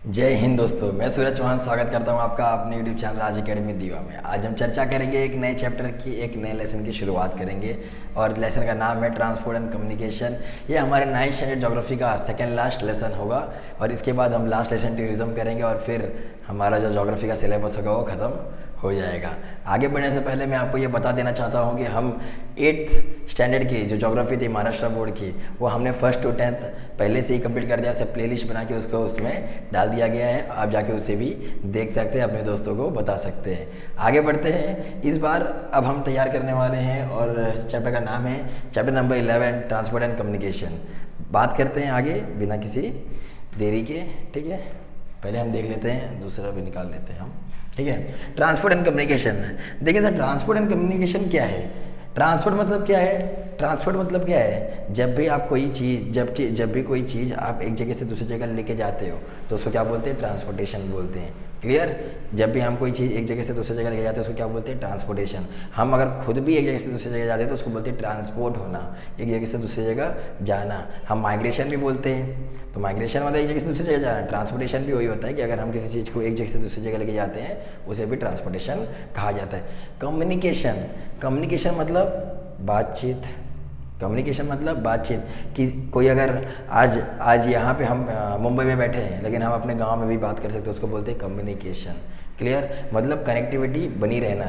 जय हिंद दोस्तों, मैं सूरज चौहान स्वागत करता हूं आपका अपने यूट्यूब चैनल राज अकेडमी दीवा में। आज हम चर्चा करेंगे एक नए चैप्टर की, एक नए लेसन की शुरुआत करेंगे और लेसन का नाम है ट्रांसपोर्ट एंड कम्युनिकेशन। ये हमारे 9th स्टैंडर्ड ज्योग्राफी का सेकंड लास्ट लेसन होगा और इसके बाद हम लास्ट लेसन टूरिज्म करेंगे और फिर हमारा जो ज्योग्राफी का सिलेबस होगा वो ख़त्म हो जाएगा। आगे बढ़ने से पहले मैं आपको ये बता देना चाहता हूँ कि हम 8th स्टैंडर्ड की जो ज्योग्राफी थी महाराष्ट्र बोर्ड की, वो हमने 1st to 10th पहले से ही कंप्लीट कर दिया। उसे प्लेलिस्ट बना के उसको उसमें डाल दिया गया है, आप जाके उसे भी देख सकते हैं, अपने दोस्तों को बता सकते हैं। आगे बढ़ते हैं। इस बार अब हम तैयार करने वाले हैं और चैप्टर का नाम है chapter number 11 transport and communication. बात करते हैं आगे बिना किसी देरी के, ठीक है। पहले हम देख लेते हैं, दूसरा भी निकाल लेते हैं हम, ठीक है। ट्रांसपोर्ट एंड कम्युनिकेशन, देखिए सर, ट्रांसपोर्ट एंड कम्युनिकेशन क्या है? ट्रांसपोर्ट मतलब क्या है? ट्रांसपोर्ट मतलब क्या है? जब भी आप कोई चीज़ जब भी कोई चीज़ आप एक जगह से दूसरी जगह लेके जाते हो तो उसको क्या बोलते हैं? ट्रांसपोर्टेशन बोलते हैं। क्लियर? जब भी हम कोई चीज़ एक जगह से दूसरी जगह लेके जाते हैं उसको क्या बोलते हैं? ट्रांसपोर्टेशन। हम अगर खुद भी एक जगह से दूसरी जगह जाते हैं तो उसको बोलते हैं ट्रांसपोर्ट होना, एक जगह से दूसरी जगह जाना। हम माइग्रेशन भी बोलते हैं, तो माइग्रेशन मतलब एक जगह से दूसरी जगह जाना। ट्रांसपोर्टेशन भी वही होता है कि अगर हम किसी चीज़ को एक जगह से दूसरी जगह लेके जाते हैं उसे भी ट्रांसपोर्टेशन कहा जाता है। कम्युनिकेशन, कम्युनिकेशन मतलब बातचीत। कम्युनिकेशन मतलब बातचीत। कि कोई अगर आज यहाँ पे हम मुंबई में बैठे हैं लेकिन हम अपने गांव में भी बात कर सकते हैं, उसको बोलते हैं कम्युनिकेशन। क्लियर? मतलब कनेक्टिविटी बनी रहना।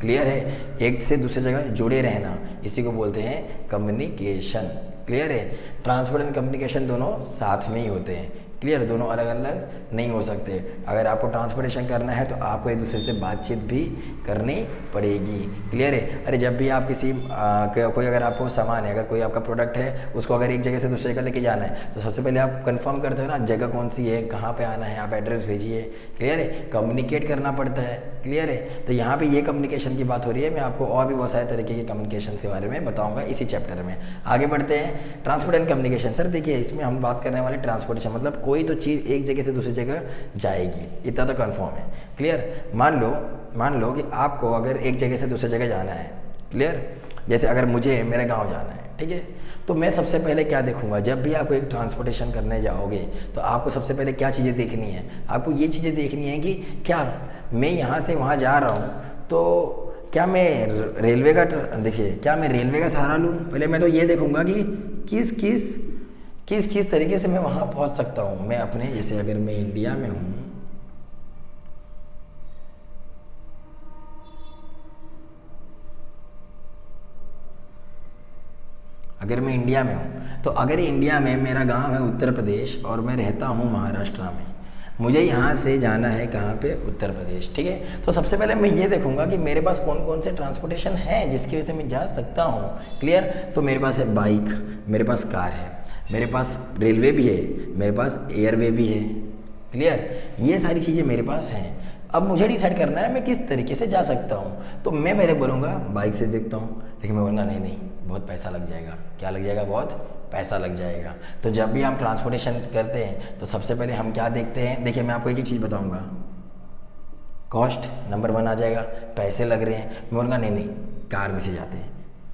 क्लियर है? एक से दूसरी जगह जुड़े रहना, इसी को बोलते हैं कम्युनिकेशन। क्लियर है? ट्रांसपोर्ट एंड कम्युनिकेशन दोनों साथ में ही होते हैं। क्लियर? दोनों अलग अलग नहीं हो सकते। अगर आपको ट्रांसपोर्टेशन करना है तो आपको एक दूसरे से बातचीत भी करनी पड़ेगी। क्लियर है? अरे जब भी आप किसी कोई अगर आपको सामान है, अगर कोई आपका प्रोडक्ट है, उसको अगर एक जगह से दूसरी जगह लेके जाना है तो सबसे पहले आप कंफर्म करते हो ना जगह कौन सी है, कहाँ पे आना है, आप एड्रेस भेजिए। क्लियर है? कम्युनिकेट करना पड़ता है। क्लियर है? तो यहाँ पे ये कम्युनिकेशन की बात हो रही है। मैं आपको और भी बहुत सारे तरीके के कम्युनिकेशन के बारे में बताऊँगा इसी चैप्टर में। आगे बढ़ते हैं। ट्रांसपोर्ट एंड कम्युनिकेशन, सर देखिए इसमें हम बात करने वाले ट्रांसपोर्टेशन मतलब कोई तो चीज़ एक जगह से दूसरी जगह जाएगी, इतना तो कन्फर्म है। क्लियर? मान लो कि आपको अगर एक जगह से दूसरी जगह जाना है, क्लियर, जैसे अगर मुझे मेरे गांव जाना है, ठीक है, तो मैं सबसे पहले क्या देखूंगा? जब भी आप एक ट्रांसपोर्टेशन करने जाओगे तो आपको सबसे पहले क्या चीज़ें देखनी है? आपको ये चीज़ें देखनी है कि क्या मैं यहाँ से वहाँ जा रहा हूँ तो क्या मैं रेलवे का देखिए क्या मैं रेलवे का सहारा लूँ? पहले मैं तो ये देखूंगा कि किस तरीके से मैं वहाँ पहुँच सकता हूँ। मैं अपने, जैसे अगर मैं इंडिया में हूँ, अगर मैं इंडिया में हूँ तो अगर इंडिया में मेरा गांव है उत्तर प्रदेश और मैं रहता हूँ महाराष्ट्र में, मुझे यहाँ से जाना है कहाँ पे? उत्तर प्रदेश। ठीक है? तो सबसे पहले मैं ये देखूंगा कि मेरे पास कौन कौन से ट्रांसपोर्टेशन है जिसकी वजह से मैं जा सकता हूँ। क्लियर? तो मेरे पास है बाइक, मेरे पास कार है, मेरे पास रेलवे भी है, मेरे पास एयरवे भी है। क्लियर? ये सारी चीज़ें मेरे पास हैं। अब मुझे डिसाइड करना है मैं किस तरीके से जा सकता हूँ। तो मैं पहले बोलूँगा बाइक से देखता हूँ, लेकिन मैं बोलूँगा नहीं बहुत पैसा लग जाएगा। क्या लग जाएगा? बहुत पैसा लग जाएगा। तो जब भी हम ट्रांसपोर्टेशन करते हैं तो सबसे पहले हम क्या देखते हैं? देखिए मैं आपको एक चीज़ बताऊँगा, कॉस्ट नंबर 1 आ जाएगा। पैसे लग रहे हैं, मैं बोलूँगा नहीं कार में से जाते हैं,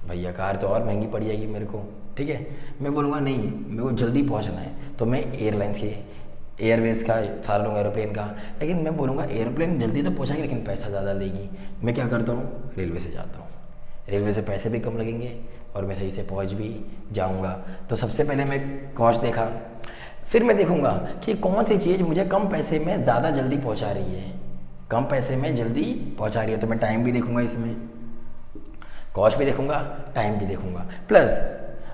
भैया कार तो और महंगी पड़ जाएगी मेरे को। ठीक है? मैं बोलूँगा नहीं मेरे को जल्दी पहुँचना है तो मैं एयरलाइंस के एयरवेज का सहारा लूँगा, एरोप्लेन का। लेकिन मैं बोलूँगा एरोप्लेन जल्दी तो पहुँचाएगी लेकिन पैसा ज़्यादा लेगी। मैं क्या करता हूँ? रेलवे से जाता हूँ। रेलवे से पैसे भी कम लगेंगे और मैं सही से पहुँच भी जाऊँगा। तो सबसे पहले मैं कॉस्ट देखा, फिर मैं देखूँगा कि कौन सी चीज़ मुझे कम पैसे में ज़्यादा जल्दी पहुँचा रही है, कम पैसे में जल्दी पहुँचा रही है। तो मैं टाइम भी देखूँगा, इसमें कॉस्ट भी देखूँगा, टाइम भी देखूँगा। प्लस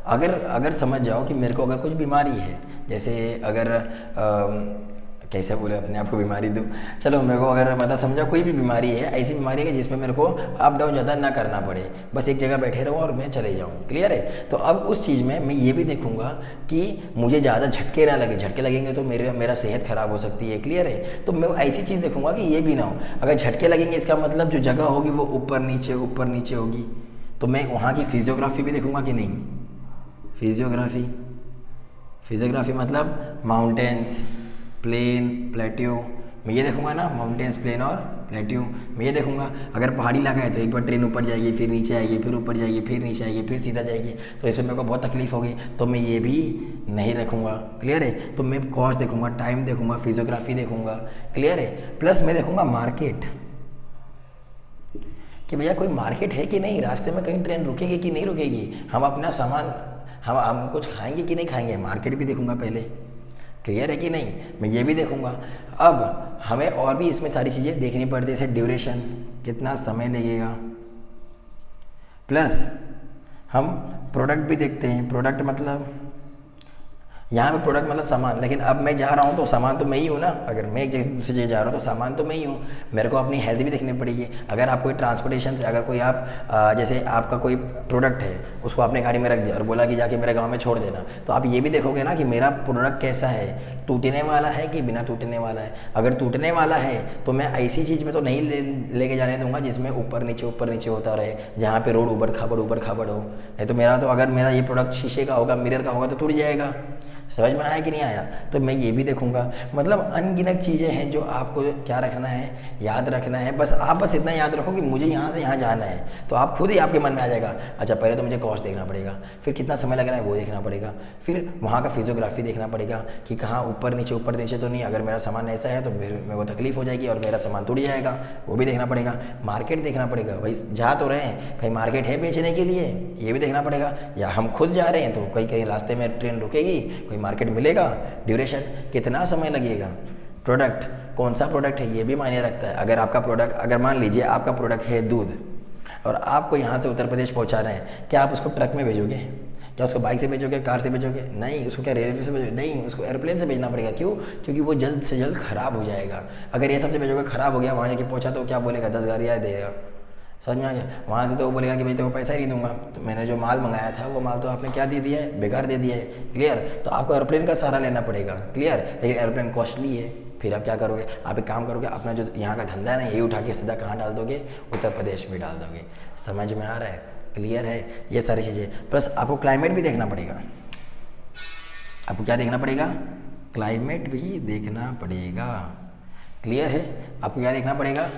अगर समझ जाओ कि मेरे को अगर कुछ बीमारी है, जैसे अगर कैसे बोले अपने आप को बीमारी दूँ, चलो मेरे को अगर मतलब समझा कोई भी बीमारी है, ऐसी बीमारी है जिसमें मेरे को अप डाउन ज़्यादा ना करना पड़े, बस एक जगह बैठे रहूँ और मैं चले जाऊँ। क्लियर है? तो अब उस चीज़ में मैं ये भी देखूँगा कि मुझे ज़्यादा झटके ना लगे, झटके लगेंगे तो मेरा सेहत ख़राब हो सकती है। क्लियर है? तो मैं ऐसी चीज़ देखूँगा कि ये भी ना हो। अगर झटके लगेंगे इसका मतलब जो जगह होगी वो ऊपर नीचे होगी, तो मैं वहाँ की फिजियोग्राफी भी देखूँगा कि नहीं। फिजियोग्राफी मतलब माउंटेन्स, प्लेन, प्लेट्यू, मैं ये देखूँगा ना, माउंटेन्स, प्लेन और प्लेट्यू मैं ये देखूंगा। अगर पहाड़ी इलाका है तो एक बार ट्रेन ऊपर जाएगी, फिर नीचे आएगी, फिर ऊपर जाएगी, फिर नीचे आएगी, फिर सीधा जाएगी, तो इसमें मेरे को बहुत तकलीफ होगी, तो मैं ये भी नहीं रखूँगा। क्लियर है? तो मैं कॉस्ट देखूंगा, टाइम देखूंगा, फिजियोग्राफी देखूंगा। क्लियर है? प्लस मैं देखूंगा मार्केट, कि भैया कोई मार्केट है कि नहीं, रास्ते में कहीं ट्रेन रुकेगी कि नहीं रुकेगी, हम अपना सामान हम कुछ खाएंगे कि नहीं खाएंगे, मार्केट भी देखूंगा पहले। क्लियर है कि नहीं? मैं ये भी देखूंगा। अब हमें और भी इसमें सारी चीज़ें देखनी पड़ती है, जैसे ड्यूरेशन, कितना समय लगेगा, प्लस हम प्रोडक्ट भी देखते हैं। प्रोडक्ट मतलब यहाँ पे प्रोडक्ट मतलब सामान, लेकिन अब मैं जा रहा हूँ तो सामान तो मैं ही हूँ ना। अगर मैं एक जगह से दूसरी जगह जा रहा हूँ तो सामान तो मैं ही हूँ, मेरे को अपनी हेल्थ भी देखनी पड़ेगी। अगर आप कोई ट्रांसपोर्टेशन से, अगर कोई आप जैसे आपका कोई प्रोडक्ट है, उसको आपने गाड़ी में रख दिया और बोला कि जाके मेरे गाँव में छोड़ देना, तो आप ये भी देखोगे ना कि मेरा प्रोडक्ट कैसा है, टूटने वाला है कि बिना टूटने वाला है। अगर टूटने वाला है तो मैं ऐसी चीज़ में तो नहीं लेके जाने दूंगा जिसमें ऊपर नीचे होता रहे, जहाँ पे रोड ऊबड़ खाबड़ हो। नहीं तो मेरा तो, अगर मेरा ये प्रोडक्ट शीशे का होगा, मिरर का होगा, तो टूट जाएगा। समझ में आया कि नहीं आया? तो मैं ये भी देखूंगा। मतलब अनगिनत चीज़ें हैं जो आपको क्या रखना है, याद रखना है। बस इतना याद रखो कि मुझे यहाँ से यहाँ जाना है, तो आप खुद ही आपके मन में आ जाएगा, अच्छा पहले तो मुझे कॉस्ट देखना पड़ेगा, फिर कितना समय लगना है वो देखना पड़ेगा, फिर वहाँ का फिजियोग्राफी देखना पड़ेगा कि कहाँ ऊपर नीचे तो नहीं, अगर मेरा सामान ऐसा है तो फिर मेरे को तकलीफ हो जाएगी और मेरा सामान टूट जाएगा, वो भी देखना पड़ेगा। मार्केट देखना पड़ेगा, भाई जा तो रहे हैं, कहीं मार्केट है बेचने के लिए, ये भी देखना पड़ेगा, या हम खुद जा रहे हैं तो कहीं रास्ते में ट्रेन रुकेगी, कोई मार्केट मिलेगा, ड्यूरेशन कितना समय लगेगा, प्रोडक्ट कौन सा प्रोडक्ट है ये भी मायने रखता है। अगर आपका प्रोडक्ट, अगर मान लीजिए आपका प्रोडक्ट है दूध और आपको यहाँ से उत्तर प्रदेश पहुँचा रहे हैं, क्या आप उसको ट्रक में भेजोगे? क्या उसको बाइक से भेजोगे, कार से भेजोगे? नहीं। उसको क्या रेलवे से भेजोगे? नहीं, उसको एयरप्लेन से भेजना पड़ेगा। क्यों? क्योंकि वो जल्द से जल्द ख़राब हो जाएगा। अगर ये सबसे भेजोगे, ख़राब हो गया, वहाँ जाके पहुँचा तो क्या बोलेगा, 10 गाड़ियाँ देगा। समझ में आ गया? वहाँ से तो वो बोलेगा कि भाई तो पैसा ही नहीं दूंगा, तो मैंने जो माल मंगाया था वो माल तो आपने क्या दे दिया है, बेकार दे दिया है। क्लियर? तो आपको एयरप्लेन का सहारा लेना पड़ेगा। क्लियर? लेकिन एयरप्लेन कॉस्टली है। फिर आप क्या करोगे? आप एक काम करोगे, अपना जो यहाँ का धंधा है ना, यही उठा के सीधा कहाँ डाल दोगे? उत्तर प्रदेश में डाल दोगे। समझ में आ रहा है? क्लियर है? ये सारी चीज़ें। प्लस आपको क्लाइमेट भी देखना पड़ेगा। आपको क्या देखना पड़ेगा? क्लाइमेट भी देखना पड़ेगा। क्लियर है? आपको क्या देखना पड़ेगा?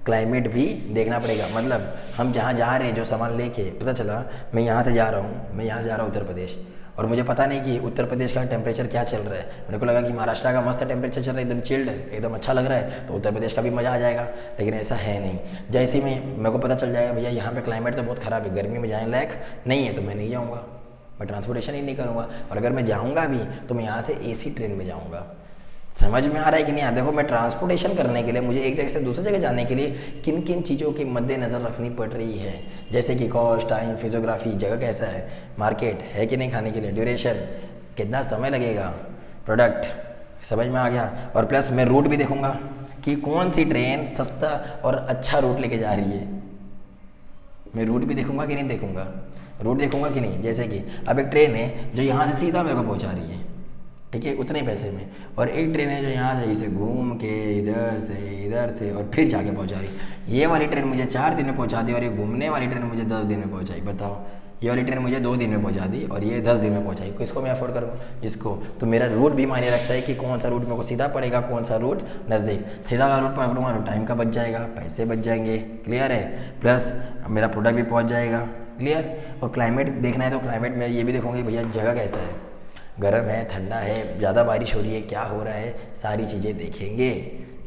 क्लाइमेट भी देखना पड़ेगा। मतलब हम जहाँ जा रहे हैं, जो सामान लेके, पता चला मैं यहाँ से जा रहा हूँ, उत्तर प्रदेश, और मुझे पता नहीं कि उत्तर प्रदेश का टेम्परेचर क्या चल रहा है। मेरे को लगा कि महाराष्ट्र का मस्त टेम्परेचर चल रहा है, एकदम चिल्ड है, एकदम अच्छा लग रहा है, तो उत्तर प्रदेश का भी मज़ा आ जाएगा। लेकिन ऐसा है नहीं। जैसे ही मेरे को पता चल जाएगा भैया यहाँ पे क्लाइमेट तो बहुत ख़राब है, गर्मी में जाने लायक नहीं है, तो मैं नहीं जाऊँगा, मैं ट्रांसपोर्टेशन ही नहीं करूँगा। और अगर मैं जाऊँगा भी तो मैं यहाँ से AC ट्रेन में जाऊँगा। समझ में आ रहा है कि नहीं? देखो, मैं ट्रांसपोर्टेशन करने के लिए, मुझे एक जगह से दूसरी जगह जाने के लिए किन किन चीज़ों की मद्देनज़र रखनी पड़ रही है, जैसे कि कॉस्ट, टाइम, फिजियोग्राफी, जगह कैसा है, मार्केट है कि नहीं खाने के लिए, ड्यूरेशन, कितना समय लगेगा, प्रोडक्ट। समझ में आ गया? और प्लस मैं रूट भी देखूंगा कि कौन सी ट्रेन सस्ता और अच्छा रूट लेके जा रही है। मैं रूट भी देखूंगा कि नहीं देखूंगा? रूट देखूंगा कि नहीं? जैसे कि अब एक ट्रेन है जो यहाँ से सीधा मेरे को पहुँचा रही है, ठीक है, उतने पैसे में, और एक ट्रेन है जो यहाँ से इसे घूम के इधर से और फिर जाके पहुँचा रही। ये वाली ट्रेन मुझे 4 दिन में पहुँचा दी और ये घूमने वाली ट्रेन मुझे 10 दिन में पहुँचाई। बताओ, ये वाली ट्रेन मुझे 2 दिन में पहुँचा दी और ये 10 दिन में पहुँचाई। किसको मैं अफोर्ड करूँ? इसको। तो मेरा रूट भी मायने रखता है कि कौन सा रूट मेरे को सीधा पड़ेगा, कौन सा रूट नज़दीक। सीधा का रूट पकड़ूंगा तो टाइम का बच जाएगा, पैसे बच जाएंगे। क्लियर है? प्लस मेरा प्रोडक्ट भी पहुँच जाएगा। क्लियर? और क्लाइमेट देखना है तो क्लाइमेट में ये भी देखूँगी भैया जगह कैसा है, गर्म है, ठंडा है, ज़्यादा बारिश हो रही है, क्या हो रहा है, सारी चीज़ें देखेंगे।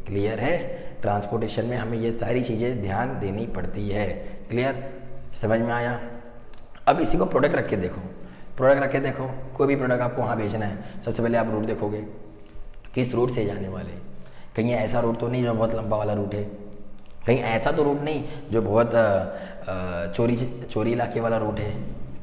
क्लियर है? ट्रांसपोर्टेशन में हमें ये सारी चीज़ें ध्यान देनी पड़ती है। क्लियर? समझ में आया? अब इसी को प्रोडक्ट रख के देखो, कोई भी प्रोडक्ट आपको वहाँ बेचना है, सबसे पहले आप रूट देखोगे, किस रूट से जाने वाले। कहीं ऐसा रूट तो नहीं जो बहुत लंबा वाला रूट है, कहीं ऐसा तो रूट नहीं जो बहुत चोरी इलाके वाला रूट है,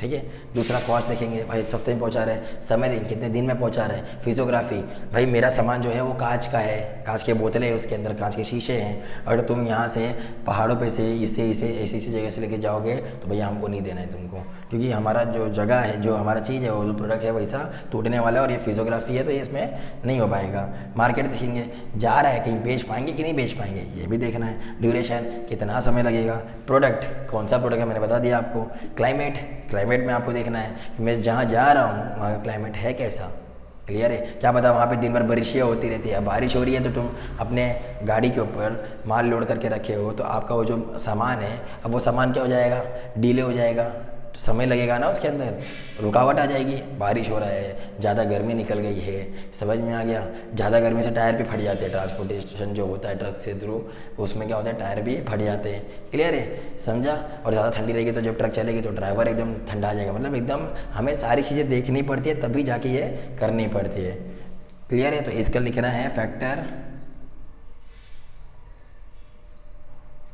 ठीक है। दूसरा कॉस्ट देखेंगे, भाई सस्ते में पहुंचा रहे हैं, समय देखेंगे कितने दिन में पहुंचा रहे हैं, फिजियोग्राफी, भाई मेरा सामान जो है वो कांच का है, कांच के बोतलें हैं, उसके अंदर कांच के शीशे हैं, अगर तुम यहाँ से पहाड़ों पे से इसे ऐसी जगह से लेके जाओगे तो भैया हमको नहीं देना है तुमको, क्योंकि हमारा जो जगह है, जो हमारा चीज़ है, वो जो प्रोडक्ट है वैसा टूटने वाला है और ये फिजियोग्राफी है तो ये इसमें नहीं हो पाएगा। मार्केट देखेंगे, जा रहा है कहीं बेच पाएंगे कि नहीं बेच पाएंगे, ये भी देखना है। ड्यूरेशन, कितना समय लगेगा। प्रोडक्ट, कौन सा प्रोडक्ट है मैंने बता दिया आपको। क्लाइमेट में आपको देखना है कि मैं जहाँ जा रहा हूँ वहाँ का क्लाइमेट है कैसा, क्लियर है? क्या पता वहाँ पे दिन भर बारिशें होती रहती है, अब बारिश हो रही है तो तुम अपने गाड़ी के ऊपर माल लोड करके रखे हो, तो आपका वो जो सामान है, अब वो सामान क्या हो जाएगा, डिले हो जाएगा, समय लगेगा ना, उसके अंदर रुकावट आ जाएगी। बारिश हो रहा है, ज़्यादा गर्मी निकल गई है, समझ में आ गया? ज़्यादा गर्मी से टायर भी फट जाते हैं, ट्रांसपोर्टेशन जो होता है ट्रक से थ्रू, उसमें क्या होता है, टायर भी फट जाते हैं। क्लियर है? समझा? और ज़्यादा ठंडी रहेगी तो जब ट्रक चलेगी तो ड्राइवर एकदम ठंडा आ जाएगा। मतलब एकदम हमें सारी चीज़ें देखनी पड़ती है, तभी जाके ये करनी पड़ती है। क्लियर है? तो इसका लिखना है फैक्टर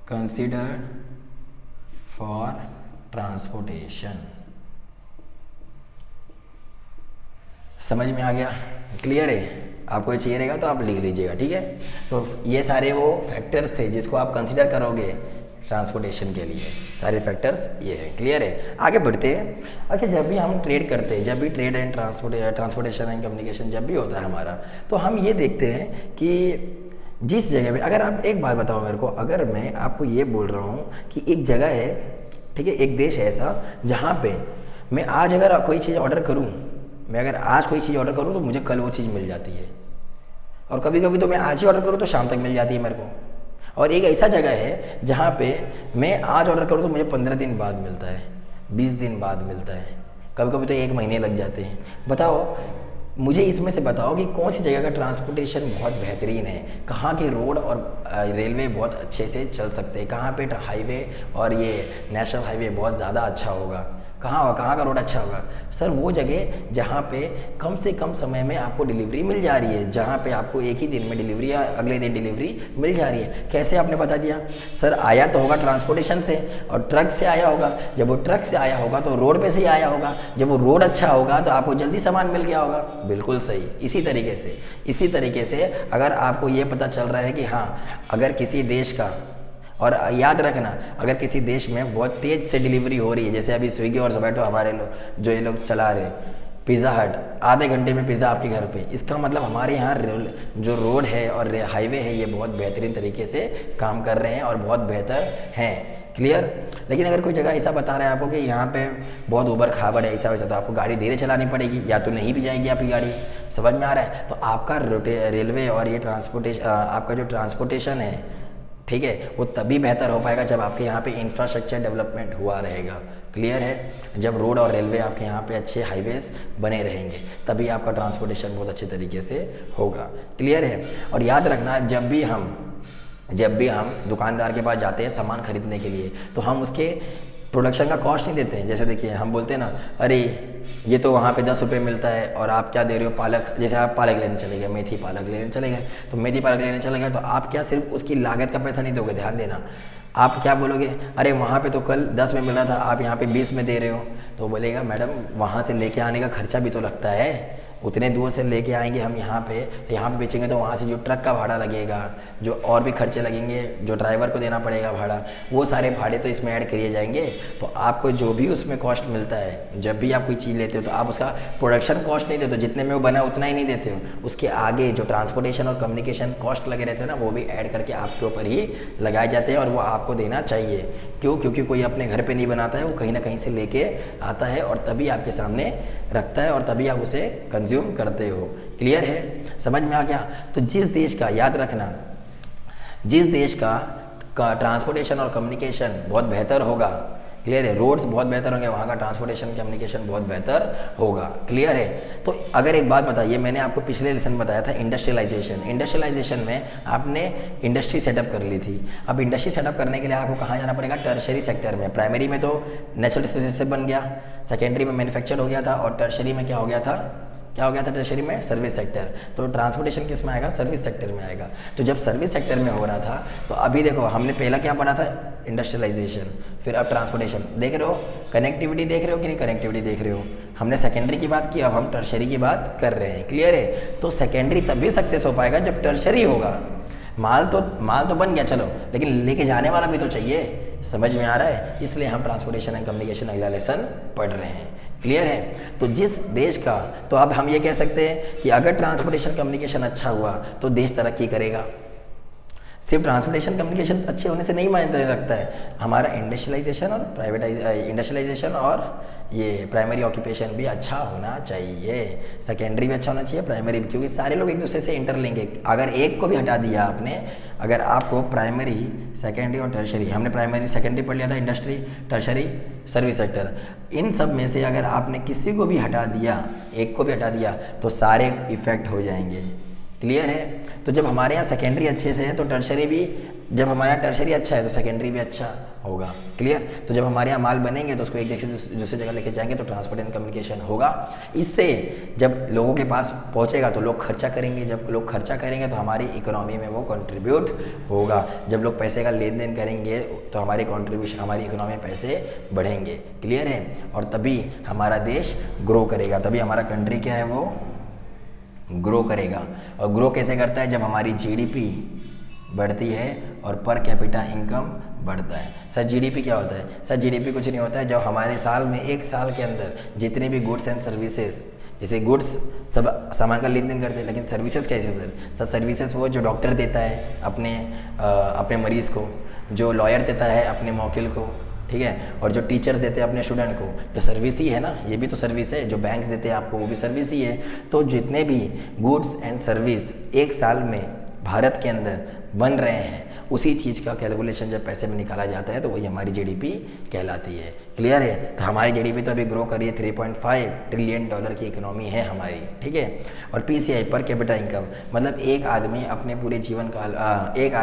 कंसिडर फॉर ट्रांसपोर्टेशन। समझ में आ गया? क्लियर है? आपको ये चाहिए रहेगा तो आप लिख लीजिएगा, ठीक है? तो ये सारे वो फैक्टर्स थे जिसको आप कंसीडर करोगे ट्रांसपोर्टेशन के लिए, सारे फैक्टर्स ये है। क्लियर है? आगे बढ़ते हैं। अच्छा, जब भी हम ट्रेड करते हैं, जब भी trade and transportation and communication जब भी होता है हमारा, तो हम ये देखते हैं कि जिस जगह पे, अगर आप एक बात बताओ मेरे को, अगर मैं आपको ये बोल रहा हूँ कि एक जगह है, ठीक है, एक देश है ऐसा जहाँ पे मैं आज अगर कोई चीज़ ऑर्डर करूँ, मैं अगर आज कोई चीज़ ऑर्डर करूँ तो मुझे कल वो चीज़ मिल जाती है, और कभी कभी तो मैं आज ही ऑर्डर करूँ तो शाम तक मिल जाती है मेरे को। और एक ऐसा जगह है जहाँ पे मैं आज ऑर्डर करूँ तो मुझे 15 दिन बाद मिलता है, 20 दिन बाद मिलता है, कभी कभी तो 1 महीने लग जाते हैं। बताओ मुझे इसमें से बताओ कि कौन सी जगह का ट्रांसपोर्टेशन बहुत बेहतरीन है, कहाँ के रोड और रेलवे बहुत अच्छे से चल सकते हैं, कहाँ पे हाईवे और ये नेशनल हाईवे बहुत ज़्यादा अच्छा होगा, कहाँ का रोड अच्छा होगा। सर वो जगह जहाँ पे कम से कम समय में आपको डिलीवरी मिल जा रही है, जहाँ पे आपको एक ही दिन में डिलीवरी या अगले दिन डिलीवरी मिल जा रही है। कैसे आपने बता दिया? सर आया तो होगा ट्रांसपोर्टेशन से, और ट्रक से आया होगा। जब वो ट्रक से आया होगा तो रोड पे से ही आया होगा, जब वो रोड अच्छा होगा तो आपको जल्दी सामान मिल गया होगा। बिल्कुल सही। इसी तरीके से अगर आपको ये पता चल रहा है कि हाँ, अगर किसी देश का, और याद रखना, अगर किसी देश में बहुत तेज़ से डिलीवरी हो रही है, जैसे अभी स्विगी और जोमेटो हमारे लोग जो ये लोग चला रहे, पिज़्ज़ा हट आधे घंटे में पिज़्ज़ा आपके घर पे, इसका मतलब हमारे यहाँ जो रोड है और हाईवे है ये बहुत बेहतरीन तरीके से काम कर रहे हैं और बहुत बेहतर हैं। क्लियर? लेकिन अगर कोई जगह ऐसा बता रहा है आपको कि यहाँ पे बहुत ऊबड़ खाबड़ है, ऐसा वैसा, तो आपको गाड़ी धीरे चलानी पड़ेगी, या तो नहीं भी जाएगी आपकी गाड़ी। समझ में आ रहा है? तो आपका रेलवे और ये आपका जो ट्रांसपोर्टेशन है, ठीक है, वो तभी बेहतर हो पाएगा जब आपके यहाँ पे इंफ्रास्ट्रक्चर डेवलपमेंट हुआ रहेगा। क्लियर है? जब रोड और रेलवे आपके यहाँ पे अच्छे हाईवेज बने रहेंगे, तभी आपका ट्रांसपोर्टेशन बहुत अच्छे तरीके से होगा। क्लियर है? और याद रखना, जब भी हम दुकानदार के पास जाते हैं सामान खरीदने के लिए, तो हम उसके प्रोडक्शन का कॉस्ट नहीं देते हैं। जैसे देखिए, हम बोलते हैं ना, अरे ये तो वहाँ पे 10 रुपये मिलता है और आप क्या दे रहे हो, पालक, जैसे आप पालक लेने चले गए, मेथी पालक लेने चले गए, तो मेथी पालक लेने चले गए तो आप क्या सिर्फ उसकी लागत का पैसा नहीं दोगे, ध्यान देना। आप क्या बोलोगे, अरे वहाँ पे तो कल 10 में मिला था, आप यहाँ पे 20 में दे रहे हो, तो बोलेगा मैडम वहाँ से लेके आने का खर्चा भी तो लगता है, उतने दूर से लेके आएंगे हम यहाँ पे बेचेंगे तो वहाँ से जो ट्रक का भाड़ा लगेगा, जो और भी खर्चे लगेंगे, जो ड्राइवर को देना पड़ेगा भाड़ा, वो सारे भाड़े तो इसमें ऐड करिए जाएंगे। तो आपको जो भी उसमें कॉस्ट मिलता है, जब भी आप कोई चीज़ लेते हो तो आप उसका प्रोडक्शन कॉस्ट नहीं देते हो, जितने में वो बना उतना ही नहीं देते हो, उसके आगे जो ट्रांसपोर्टेशन और कम्युनिकेशन कॉस्ट लगे रहते हैं ना, वो भी ऐड करके आपके ऊपर ही लगाए जाते हैं, और वो आपको देना चाहिए। क्यों? क्योंकि कोई अपने घर पे नहीं बनाता है, वो कहीं ना कहीं से लेके आता है और तभी आपके सामने रखता है और तभी आप उसे कंज्यूम करते हो। क्लियर है? समझ में आ गया? तो जिस देश का, याद रखना, जिस देश का ट्रांसपोर्टेशन और कम्युनिकेशन बहुत बेहतर होगा, क्लियर है, रोड्स बहुत बेहतर होंगे, वहाँ का ट्रांसपोर्टेशन कम्युनिकेशन बहुत बेहतर होगा। क्लियर है? तो अगर एक बात बताइए, मैंने आपको पिछले लेसन बताया था इंडस्ट्रियलाइजेशन में आपने इंडस्ट्री सेटअप कर ली थी। अब इंडस्ट्री सेटअप करने के लिए आपको कहाँ जाना पड़ेगा? टर्शरी सेक्टर में। प्राइमरी में तो नेचुरल रिसोर्सेज से बन गया, सेकेंडरी में मैन्युफैक्चर हो गया था, और टर्शरी में क्या हो गया था टर्शरी में? Service sector. तो ट्रांसपोर्टेशन किस में आएगा? सर्विस सेक्टर में आएगा। तो जब सर्विस सेक्टर में हो रहा था, तो अभी देखो हमने पहला क्या पढ़ा था? इंडस्ट्रियलाइजेशन, फिर अब ट्रांसपोर्टेशन। देख रहे हो कनेक्टिविटी, देख रहे हो कि नहीं कनेक्टिविटी देख रहे हो? हमने सेकेंडरी की बात की, अब हम टर्शरी की बात कर रहे हैं। क्लियर है? तो सेकेंडरी तभी सक्सेस हो पाएगा जब टर्शरी होगा। माल तो बन गया, चलो, लेकिन लेके जाने वाला भी तो चाहिए। समझ में आ रहा है? इसलिए हम ट्रांसपोर्टेशन एंड कम्युनिकेशन अगला लेसन पढ़ रहे हैं। क्लियर है? तो जिस देश का, तो अब हम ये कह सकते हैं कि अगर ट्रांसपोर्टेशन कम्युनिकेशन अच्छा हुआ तो देश तरक्की करेगा। सिर्फ ट्रांसपोर्टेशन कम्युनिकेशन अच्छे होने से नहीं मायने रखता है, हमारा इंडस्ट्रियलाइजेशन और इंडस्ट्रियलाइजेशन और ये प्राइमरी ऑक्यूपेशन भी अच्छा होना चाहिए, सेकेंडरी भी अच्छा होना चाहिए, प्राइमरी भी, क्योंकि सारे लोग एक दूसरे से इंटरलिंक है। अगर एक को भी हटा दिया आपने, अगर आपको प्राइमरी, सेकेंडरी और टर्शरी, हमने प्राइमरी सेकेंडरी पढ़ लिया था, इंडस्ट्री, टर्शरी, सर्विस सेक्टर, इन सब में से अगर आपने किसी को भी हटा दिया, एक को भी हटा दिया, तो सारे इफेक्ट हो जाएंगे। क्लियर है? तो जब हमारे यहाँ सेकेंडरी अच्छे से है तो टर्शरी भी, जब हमारा टर्शरी अच्छा है तो सेकेंडरी भी अच्छा होगा। क्लियर? तो जब हमारे यहाँ माल बनेंगे तो उसको एक जगह से दूसरी जगह लेके जाएंगे तो ट्रांसपोर्ट एंड कम्युनिकेशन होगा। इससे जब लोगों के पास पहुँचेगा तो लोग खर्चा करेंगे, जब लोग खर्चा करेंगे तो हमारी इकोनॉमी में वो कंट्रीब्यूट होगा। जब लोग पैसे का लेन देन करेंगे तो हमारी कंट्रीब्यूशन, हमारी इकोनॉमी में पैसे बढ़ेंगे। क्लियर है? और तभी हमारा देश ग्रो करेगा, तभी हमारा कंट्री क्या है वो ग्रो करेगा। और ग्रो कैसे करता है? जब हमारी जीडीपी बढ़ती है और पर कैपिटा इनकम बढ़ता है। सर जीडीपी क्या होता है? सर जीडीपी कुछ नहीं होता है, जब हमारे साल में, एक साल के अंदर जितने भी गुड्स एंड सर्विसेज, जैसे गुड्स सब सामान का लेन देन करते हैं, लेकिन सर्विसेज कैसे सर? सर सर्विसेज वो जो डॉक्टर देता है अपने मरीज़ को, जो लॉयर देता है अपने मौकिल को, ठीक है, और जो टीचर्स देते हैं अपने स्टूडेंट को, ये सर्विस ही है ना, ये भी तो सर्विस है। जो बैंक्स देते हैं आपको वो भी सर्विस ही है। तो जितने भी गुड्स एंड सर्विस एक साल में भारत के अंदर बन रहे हैं, उसी चीज़ का कैलकुलेशन जब पैसे में निकाला जाता है तो वही हमारी जीडीपी कहलाती है। क्लियर है? तो हमारी जीडीपी तो अभी ग्रो कर रही है, 3.5 ट्रिलियन डॉलर की इकोनॉमी है हमारी, ठीक है। और पीसीआई, पर कैपिटा इनकम, मतलब एक आदमी अपने पूरे जीवन काल, एक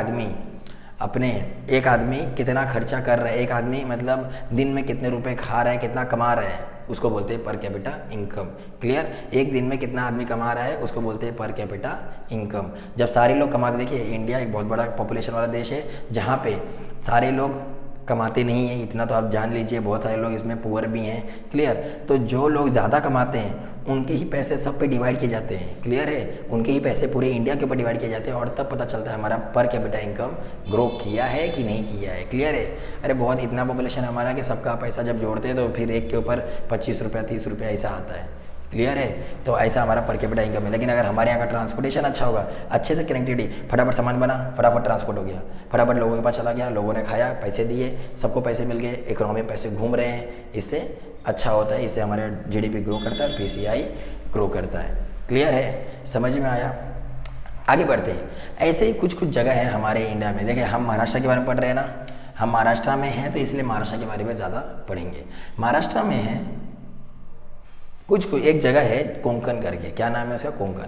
आदमी कितना खर्चा कर रहा है, एक आदमी मतलब दिन में कितने रुपए खा रहा है, कितना कमा रहा है, उसको बोलते हैं पर कैपिटा इनकम। क्लियर? एक दिन में कितना आदमी कमा रहा है उसको बोलते हैं पर कैपिटा इनकम। जब सारे लोग कमाते, देखिए इंडिया एक बहुत बड़ा पॉपुलेशन वाला देश है जहाँ पे सारे लोग कमाते नहीं हैं, इतना तो आप जान लीजिए, बहुत सारे लोग इसमें पुअर भी हैं। क्लियर? तो जो लोग ज़्यादा कमाते हैं उनके ही पैसे सब पे डिवाइड किए जाते हैं। क्लियर है? उनके ही पैसे पूरे इंडिया के ऊपर डिवाइड किए जाते हैं और तब पता चलता है हमारा पर कैपिटा इनकम ग्रो किया है कि नहीं किया है। क्लियर है? अरे बहुत इतना पॉपुलेशन हमारा कि सबका पैसा जब जोड़ते हैं तो फिर एक के ऊपर 25 रुपया 30 रुपया ऐसा आता है। क्लियर है? तो ऐसा हमारा पर कैपिटा इनकम है। लेकिन अगर हमारे यहाँ का ट्रांसपोर्टेशन अच्छा होगा, अच्छे से कनेक्टिविटी, फटाफट सामान बना, फटाफट ट्रांसपोर्ट हो गया, फटाफट लोगों के पास चला गया, लोगों ने खाया, पैसे दिए, सबको पैसे मिल गए, इकोनॉमी में पैसे घूम रहे हैं, इससे अच्छा होता है, इससे हमारा जीडीपी ग्रो करता है, पीसीआई ग्रो करता है। क्लियर है? समझ में आया? आगे बढ़ते हैं। ऐसे ही कुछ जगह है हमारे इंडिया में। देखिए हम महाराष्ट्र के बारे में पढ़ रहे हैं ना, हम महाराष्ट्र में हैं तो इसलिए महाराष्ट्र के बारे में ज़्यादा पढ़ेंगे। महाराष्ट्र में है कुछ एक जगह है कोंकण करके, क्या नाम है उसका? कोंकण।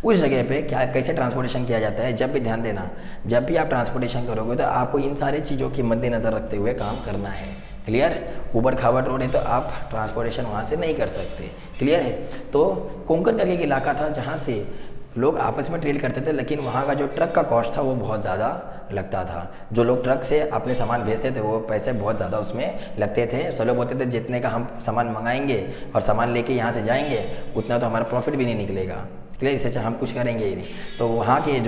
उस जगह पे क्या, कैसे ट्रांसपोर्टेशन किया जाता है? जब भी ध्यान देना, जब भी आप ट्रांसपोर्टेशन करोगे तो आपको इन सारी चीज़ों की मद्देनज़र रखते हुए काम करना है। क्लियर? ऊबड़ खाबड़ रोड है तो आप ट्रांसपोर्टेशन वहाँ से नहीं कर सकते। क्लियर है? तो कोंकण करके एक इलाका था जहाँ से लोग आपस में ट्रेड करते थे, लेकिन वहाँ का जो ट्रक का कॉस्ट था वो बहुत ज़्यादा लगता था। जो लोग ट्रक से अपने सामान भेजते थे वो पैसे बहुत ज़्यादा उसमें लगते थे। सब लोग बोलते थे जितने का हम सामान मंगाएंगे और सामान लेके यहाँ से जाएंगे उतना तो हमारा प्रॉफिट भी नहीं निकलेगा। क्लियर? इससे हम कुछ करेंगे ही नहीं। तो वहाँ की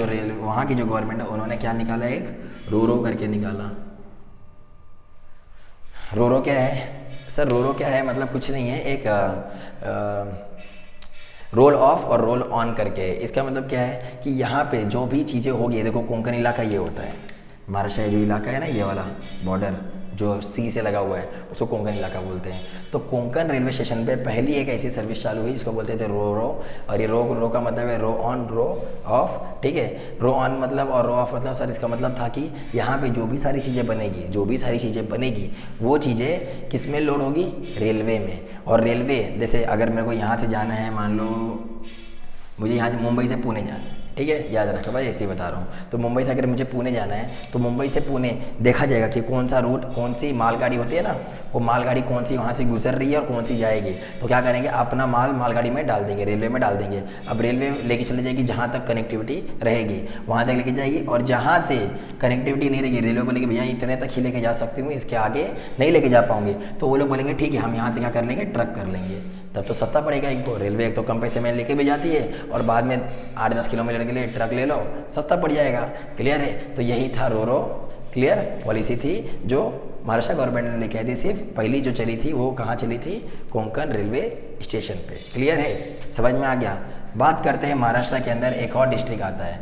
जो गवर्नमेंट है उन्होंने क्या निकाला, एक रोरो करके निकाला। रोरो क्या है सर? रोरो क्या है? मतलब कुछ नहीं है, एक रोल ऑफ और रोल ऑन करके। इसका मतलब क्या है कि यहाँ पे जो भी चीज़ें होगी, देखो कोंकण इलाका ये होता है, महाराष्ट्र जो इलाका है ना, ये वाला बॉर्डर जो सी से लगा हुआ है उसको कोंकण इलाका बोलते हैं। तो कोंकण रेलवे स्टेशन पे पहली एक ऐसी सर्विस चालू हुई जिसको बोलते थे रो रो। और ये रो का मतलब है रो ऑन रो ऑफ, ठीक है। रो ऑन मतलब और रो ऑफ मतलब सर इसका मतलब था कि यहाँ पे जो भी सारी चीज़ें बनेगी वो चीज़ें किस में लोड होगी? रेलवे में। और रेलवे जैसे अगर मेरे को यहाँ से जाना है, मान लो मुझे यहाँ से मुंबई से पुणे जाना है, ठीक है, याद रखो भाई, ऐसे ही बता रहा हूँ। तो मुंबई से अगर मुझे पुणे जाना है तो मुंबई से पुणे देखा जाएगा कि कौन सा रूट, कौन सी मालगाड़ी होती है ना, वो मालगाड़ी कौन सी वहाँ से गुजर रही है और कौन सी जाएगी। तो क्या करेंगे, अपना माल मालगाड़ी में डाल देंगे, रेलवे में डाल देंगे। अब रेलवे लेके चली जाएगी जहाँ तक कनेक्टिविटी रहेगी वहाँ तक लेके जाएगी, और जहाँ से कनेक्टिविटी नहीं रहेगी रेलवे बोलेंगे भैया इतने तक ही लेके जा सकती हूँ, इसके आगे नहीं लेके जा पाऊँगी। तो वो लोग बोलेंगे ठीक है, हम यहाँ से क्या कर लेंगे, ट्रक कर लेंगे। तब तो सस्ता पड़ेगा इनको। रेलवे एक तो कम पैसे में लेके भी जाती है और बाद में 8-10 किलोमीटर के लिए ट्रक ले लो, सस्ता पड़ जाएगा। क्लियर है? तो यही था रोरो। क्लियर? पॉलिसी थी जो महाराष्ट्र गवर्नमेंट ने लेके आई थी। सिर्फ पहली जो चली थी वो कहाँ चली थी? कोंकण रेलवे स्टेशन पे। क्लियर है? समझ में आ गया? बात करते हैं महाराष्ट्र के अंदर एक और डिस्ट्रिक्ट आता है,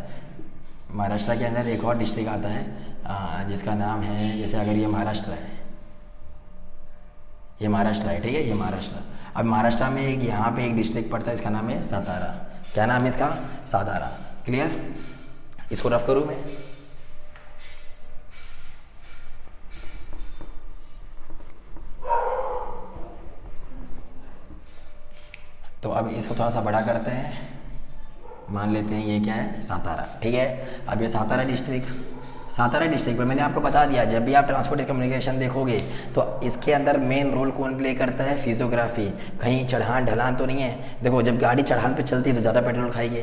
महाराष्ट्र के अंदर एक और डिस्ट्रिक्ट आता है जिसका नाम है, जैसे अगर ये महाराष्ट्र है, ये महाराष्ट्र है, ठीक है, ये महाराष्ट्र। अब महाराष्ट्र में एक यहाँ पे एक डिस्ट्रिक्ट पड़ता है, इसका नाम है सातारा। क्या नाम है इसका? सातारा। क्लियर? इसको रफ करूँ मैं? तो अब इसको थोड़ा सा बड़ा करते हैं, मान लेते हैं ये क्या है? सातारा। ठीक है, अब ये सातारा डिस्ट्रिक्ट में मैंने आपको बता दिया, जब भी आप ट्रांसपोर्ट कम्युनिकेशन देखोगे तो इसके अंदर मेन रोल कौन प्ले करता है? फिजियोग्राफी। कहीं चढ़ान ढलान तो नहीं है? देखो, जब गाड़ी चढ़ान पे चलती है तो ज़्यादा पेट्रोल खाएगी।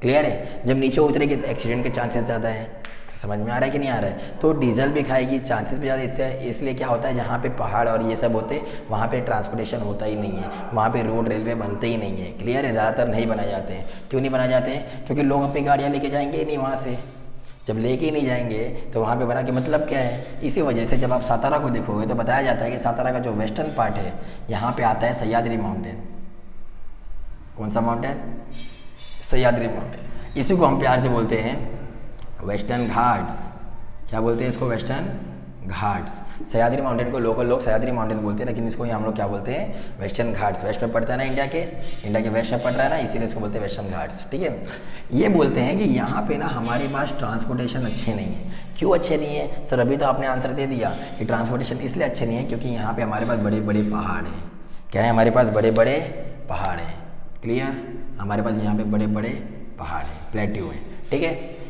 क्लियर है? जब नीचे उतरेगी तो एक्सीडेंट के चांसेस ज़्यादा हैं। समझ में आ रहा है कि नहीं आ रहा है? तो डीजल भी खाएगी, चांसेस भी ज़्यादा। इसलिए क्या होता है, जहाँ पे पहाड़ और ये सब होते वहाँ पे ट्रांसपोर्टेशन होता ही नहीं है, वहाँ पे रोड रेलवे बनते ही नहीं है। क्लियर है? ज़्यादातर नहीं बनाए जाते हैं। क्यों नहीं बनाए जाते हैं? क्योंकि लोग अपनी गाड़ियाँ लेके जाएंगे ही नहीं वहाँ से। जब लेके ही नहीं जाएंगे तो वहाँ पे बना के मतलब क्या है? इसी वजह से जब आप सातारा को देखोगे तो बताया जाता है कि सातारा का जो वेस्टर्न पार्ट है, यहाँ पे आता है सह्याद्री माउंटेन। कौन सा माउंटेन? सह्याद्री माउंटेन। इसी को हम प्यार से बोलते हैं वेस्टर्न घाट्स। क्या बोलते हैं इसको? वेस्टर्न घाट्स। सह्याद्री माउंटेन को लोकल लोग सह्याद्री माउंटेन बोलते हैं, लेकिन इसको हम लोग क्या बोलते हैं? वेस्टर्न घाट्स। वेस्ट में पड़ता है ना, इंडिया के वेस्ट में पड़ रहा है ना, इसीलिए इसको बोलते हैं वेस्टर्न घाट्स। ठीक है, ये बोलते हैं कि यहाँ पे ना हमारे पास ट्रांसपोर्टेशन अच्छे नहीं है। क्यों अच्छे नहीं है सर? अभी तो आपने आंसर दे दिया कि ट्रांसपोर्टेशन इसलिए अच्छे नहीं है क्योंकि यहाँ पे हमारे पास बड़े बड़े पहाड़ हैं। क्या है? हमारे पास बड़े बड़े पहाड़ हैं। क्लियर? हमारे पास यहाँ पे बड़े बड़े पहाड़ हैं, प्लेट्यू है। ठीक है,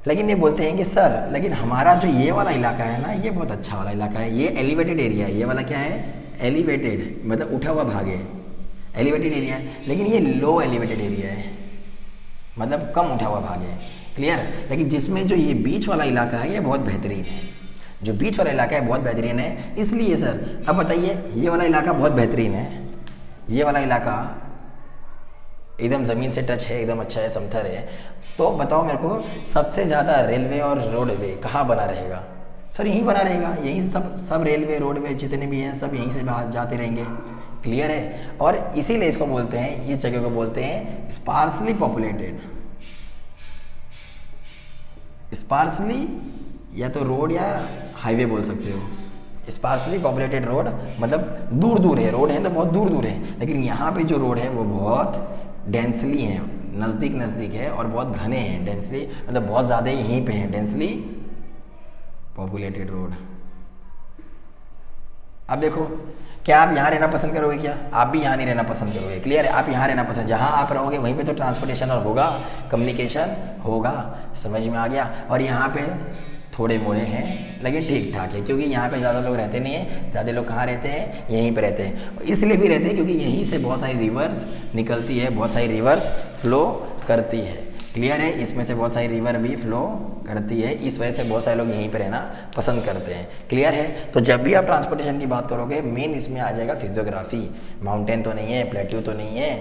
लेकिन ये बोलते हैं कि सर, लेकिन हमारा जो ये वाला इलाका है ना, ये बहुत अच्छा वाला इलाका है, ये एलिवेटेड एरिया है। ये वाला क्या है? एलिवेटेड, मतलब उठा हुआ भाग है, एलिवेटेड एरिया है। लेकिन ये लो एलिवेटेड एरिया है, मतलब कम उठा हुआ भाग है। क्लियर? लेकिन जिसमें जो ये बीच वाला इलाका है, ये बहुत बेहतरीन है। जो बीच वाला इलाका है बहुत बेहतरीन है। इसलिए सर, अब बताइए, ये वाला इलाका बहुत बेहतरीन है, ये वाला इलाका एकदम ज़मीन से टच है, एकदम अच्छा है, समथर है। तो बताओ मेरे को, सबसे ज़्यादा रेलवे और रोडवे कहाँ बना रहेगा? सर यहीं बना रहेगा, यहीं सब रेलवे रोडवे जितने भी हैं सब यहीं से बाहर जाते रहेंगे। क्लियर है? और इसीलिए इसको बोलते हैं, इस जगह को बोलते हैं स्पार्सली पॉपुलेटेड। स्पार्सली या तो रोड या हाईवे बोल सकते हो। स्पार्सली पॉपुलेटेड रोड मतलब दूर दूर है, रोड है तो बहुत दूर दूर है, लेकिन यहाँ पे जो रोड है वो बहुत डेंसली हैं, नज़दीक नज़दीक है और बहुत घने हैं। डेंसली मतलब बहुत ज़्यादा यहीं पे हैं, डेंसली पॉपुलेटेड रोड। अब देखो, क्या आप यहाँ रहना पसंद करोगे? क्या आप भी यहाँ नहीं रहना पसंद करोगे? क्लियर है? आप यहाँ रहना पसंद, जहाँ आप रहोगे वहीं पे तो ट्रांसपोर्टेशन और होगा, कम्युनिकेशन होगा। समझ में आ गया? और यहाँ पे थोड़े मोड़े हैं लेकिन ठीक ठाक है, क्योंकि यहाँ पे ज़्यादा लोग रहते नहीं हैं। ज़्यादा लोग कहाँ रहते हैं? यहीं पे रहते हैं। इसलिए भी रहते हैं क्योंकि यहीं से बहुत सारी रिवर्स निकलती है, बहुत सारी रिवर्स फ्लो करती है। क्लियर है? इसमें से बहुत सारी रिवर भी फ्लो करती है, इस वजह से बहुत सारे लोग यहीं पे रहना पसंद करते हैं। क्लियर है? तो जब भी आप ट्रांसपोर्टेशन की बात करोगे, मेन इसमें आ जाएगा फिजियोग्राफी। माउंटेन तो नहीं है, प्लेट्यू तो नहीं है,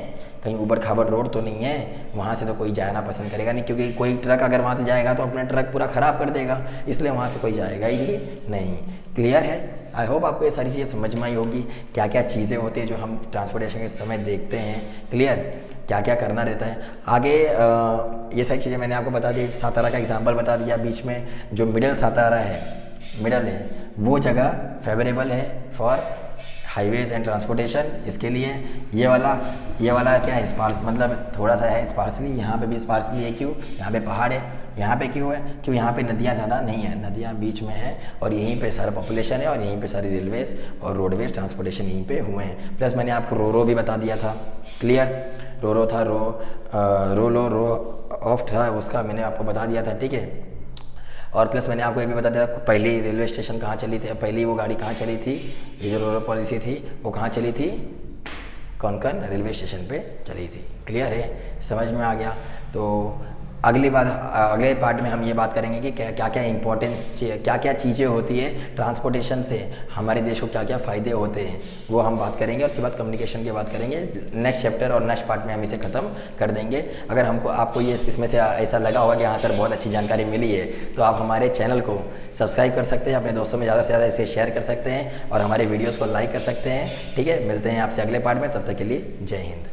कहीं ऊबड़ खाबड़ रोड तो नहीं है, वहाँ से तो कोई जाना पसंद करेगा नहीं, क्योंकि कोई ट्रक अगर वहाँ से जाएगा तो अपना ट्रक पूरा ख़राब कर देगा, इसलिए वहाँ से कोई जाएगा ही नहीं। क्लियर है? आई होप आपको ये सारी चीज़ें समझ में आई होगी, क्या क्या चीज़ें होती है जो हम ट्रांसपोर्टेशन के समय देखते हैं। क्लियर? क्या क्या करना रहता है आगे। ये सारी चीज़ें मैंने आपको बता दी, सातारा का एग्जांपल बता दिया। बीच में जो मिडल सातारा है, मिडल है, वो जगह फेवरेबल है फॉर हाईवेज एंड ट्रांसपोर्टेशन। इसके लिए ये वाला क्या है? स्पार्स, मतलब थोड़ा सा है स्पार्सली। यहाँ पे भी स्पार्सली है। क्यों? यहाँ पे पहाड़ है। यहाँ पे क्यों है? क्यों? यहाँ पे नदियाँ ज़्यादा नहीं है, नदियाँ बीच में है और यहीं पे सारा पॉपुलेशन है और यहीं पे सारी रेलवेज और रोडवेज ट्रांसपोर्टेशन यहीं पे हुए हैं। प्लस मैंने आपको रो भी बता दिया था। क्लियर? रो था, रो ऑफ था, उसका मैंने आपको बता दिया था। ठीक है? और प्लस मैंने आपको ये भी बता दिया पहली रेलवे स्टेशन कहाँ चली थी, पहली वो गाड़ी कहाँ चली थी, ये जो रोरो पॉलिसी थी वो कहाँ चली थी? कौन रेलवे स्टेशन पे चली थी। क्लियर है? समझ में आ गया? तो अगले पार्ट में हम ये बात करेंगे कि क्या क्या इंपॉर्टेंस, क्या क्या चीज़ें होती है ट्रांसपोर्टेशन से, हमारे देश को क्या क्या फ़ायदे होते हैं, वो हम बात करेंगे। उसके बाद कम्युनिकेशन की बात करेंगे नेक्स्ट चैप्टर और नेक्स्ट पार्ट में हम इसे ख़त्म कर देंगे। अगर आपको ये इसमें से ऐसा लगा होगा कि हाँ सर बहुत अच्छी जानकारी मिली है, तो आप हमारे चैनल को सब्सक्राइब कर सकते हैं, अपने दोस्तों में ज़्यादा से ज़्यादा इसे शेयर कर सकते हैं और हमारे वीडियोज़ को लाइक कर सकते हैं। ठीक है? मिलते हैं आपसे अगले पार्ट में, तब तक के लिए जय हिंद।